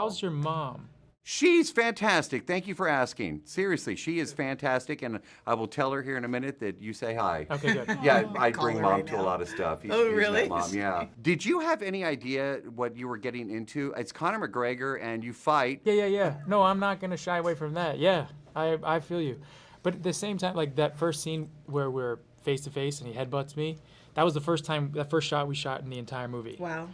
How's your mom? She's fantastic. Thank you for asking. Seriously, she is fantastic, and I will tell her here in a minute that you say hi. Okay, good. Yeah, I bring her Mom right to a now. lot of stuff. He's Really? met Mom, yeah. Did you have any idea what you were getting into? It's Conor McGregor, and you fight. Yeah. No, I'm not gonna shy away from that. Yeah, I feel you. But at the same time, like that first scene where we're face to face and he headbutts me, that was the first shot we shot in the entire movie. Wow.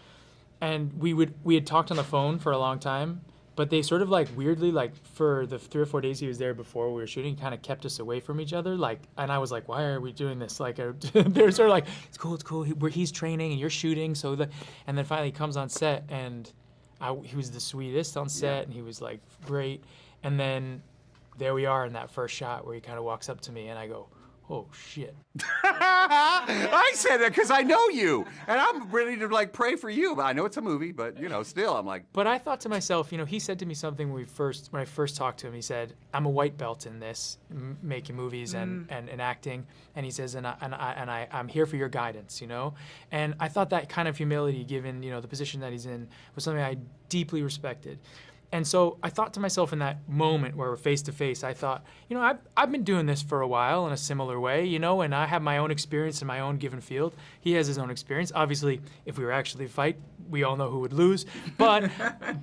And we had talked on the phone for a long time, but they sort of like weirdly, like for the 3 or 4 days he was there before we were shooting, kind of kept us away from each other. Like, and I was like, why are we doing this? Like, they're sort of like, it's cool. He's training and you're shooting. And then finally he comes on set and he was the sweetest on set and he was like great. And then there we are in that first shot where he kind of walks up to me and I go, oh shit. I said that because I know you, and I'm ready to like pray for you. But I know it's a movie, but you know, still, I'm like. But I thought to myself, you know, he said to me something when I first talked to him. He said, "I'm a white belt in this, making movies and acting," and he says, I'm here for your guidance, you know. And I thought that kind of humility, given you know the position that he's in, was something I deeply respected. And so I thought to myself in that moment where we're face to face, I thought, you know, I've been doing this for a while in a similar way, you know, and I have my own experience in my own given field. He has his own experience. Obviously, if we were actually to fight, we all know who would lose. But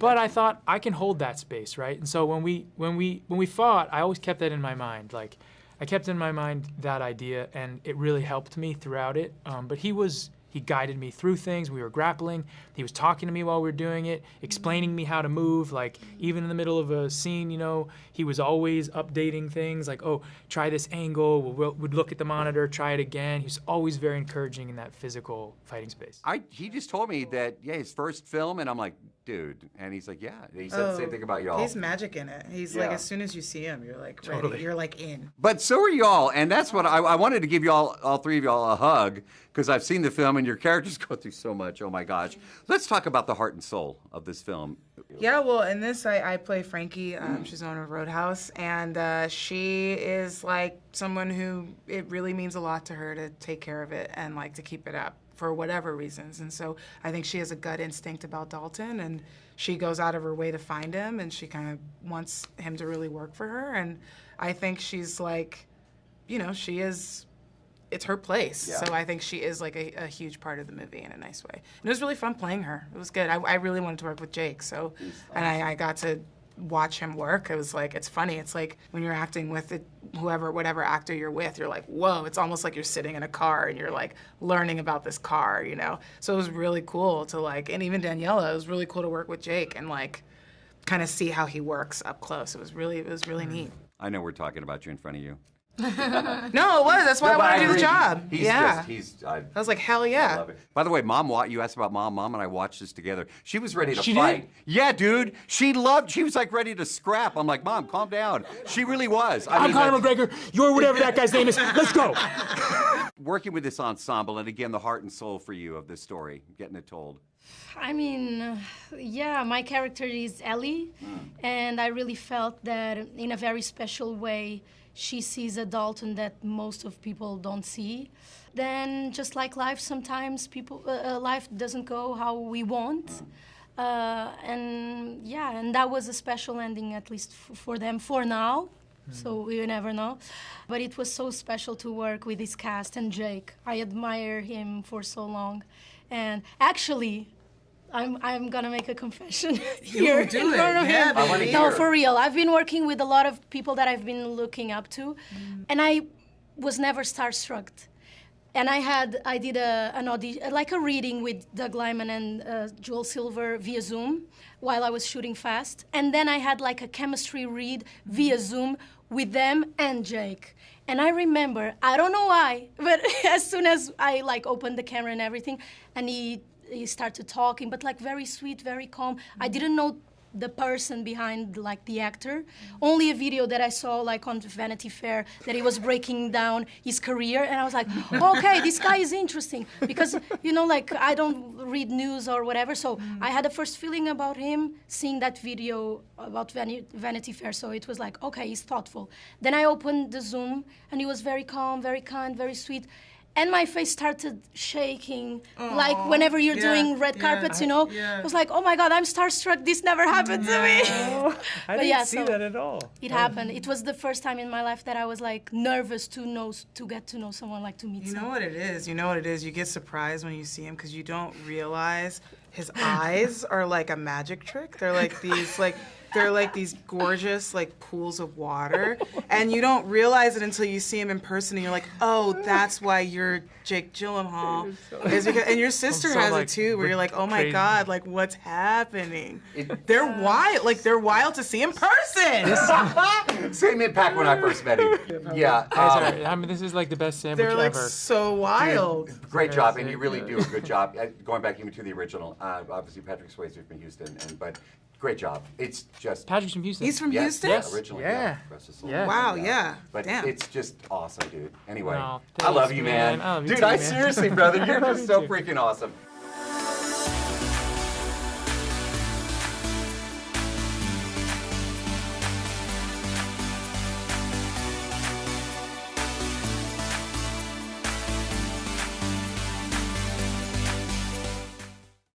I thought I can hold that space, right? And so when we fought, I always kept that in my mind. Like I kept in my mind that idea, and it really helped me throughout it. But he guided me through things. We were grappling. He was talking to me while we were doing it, explaining me how to move. Like even in the middle of a scene, you know, he was always updating things like, oh, try this angle. We'd look at the monitor, try it again. He was always very encouraging in that physical fighting space. He just told me that, his first film, and I'm like, dude. And he's like, yeah. He said the same thing about y'all. He's magic in it. He's like, as soon as you see him, you're like, ready. Totally. You're like in. But so are y'all, and that's what I wanted to give y'all, all three of y'all, a hug, because I've seen the film, and your characters go through so much. Oh my gosh. Let's talk about the heart and soul of this film. Yeah, well, in this, I play Frankie. She's the owner of Roadhouse, and she is like someone who it really means a lot to her to take care of it and like to keep it up for whatever reasons. And so I think she has a gut instinct about Dalton, and she goes out of her way to find him, and she kind of wants him to really work for her. And I think she's like, you know, it's her place. Yeah. So I think she is like a huge part of the movie in a nice way. And it was really fun playing her. It was good. I really wanted to work with Jake, so, and I got to watch him work. It was like, it's funny. It's like when you're acting with whatever actor you're with, you're like, whoa, it's almost like you're sitting in a car and you're like learning about this car, you know? So it was really cool to like, and even Daniela, it was really cool to work with Jake and like kind of see how he works up close. It was really neat. I know we're talking about you in front of you. No, it was. That's why I wanted to do the job. I was like, hell I yeah. love it. By the way, you asked about Mom. Mom and I watched this together. She was ready to fight. Did? Yeah, dude. She was like ready to scrap. I'm like, Mom, calm down. She really was. I'm Conor McGregor. You're whatever that guy's name is. Let's go. Working with this ensemble, and again, the heart and soul for you of this story, getting it told. I mean, yeah, my character is Ellie, and I really felt that in a very special way, she sees a Dalton that most of people don't see. Then, just like life, sometimes life doesn't go how we want. And that was a special ending, at least for them, for now. So we never know. But it was so special to work with this cast and Jake. I admire him for so long. And actually, I'm gonna make a confession here in front of him. I wanna hear. No, for real. I've been working with a lot of people that I've been looking up to, and I was never starstruck. And I did an audition, like a reading with Doug Lyman and Joel Silver via Zoom while I was shooting Fast. And then I had like a chemistry read via Zoom with them and Jake. And I remember, I don't know why, but as soon as I like opened the camera and everything, and he started talking, but like very sweet, very calm. I didn't know the person behind like the actor. Only a video that I saw like on Vanity Fair that he was breaking down his career, and I was like, okay, this guy is interesting, because you know, like I don't read news or whatever, so I had a first feeling about him seeing that video about Vanity Fair, so it was like, okay, he's thoughtful. Then I opened the Zoom and he was very calm, very kind, very sweet. and my face started shaking, like whenever you're doing red carpets, you know. I was like, oh my God, I'm starstruck. This never happened to me. I didn't see that at all. It happened. It was the first time in my life that I was like nervous to get to know someone, like to meet You know someone. what it is? You know what it is? You get surprised when you see him because you don't realize his eyes are like a magic trick. They're like these gorgeous like pools of water, and you don't realize it until you see him in person, and you're like, oh, that's why you're Jake Gyllenhaal. And your sister so, has like, it too, where you're like, oh my crazy. God, like what's happening? They're wild, like they're wild to see in person. Same impact when I first met him. Yeah. I mean, this is like the best sandwich They're like ever. so wild. Great job, and you really do a good job. Going back even to the original, obviously Patrick Swayze from Houston, but great job. It's just Patrick's from Houston. He's from yes, Houston? yes, originally, Yeah. Rest his soul. Yeah. Wow, yeah. But Damn. it's just awesome, dude. Anyway, No, I love thanks, you, man. man. I love you Dude, too, I man. seriously, brother, you're I love just you so too. freaking awesome.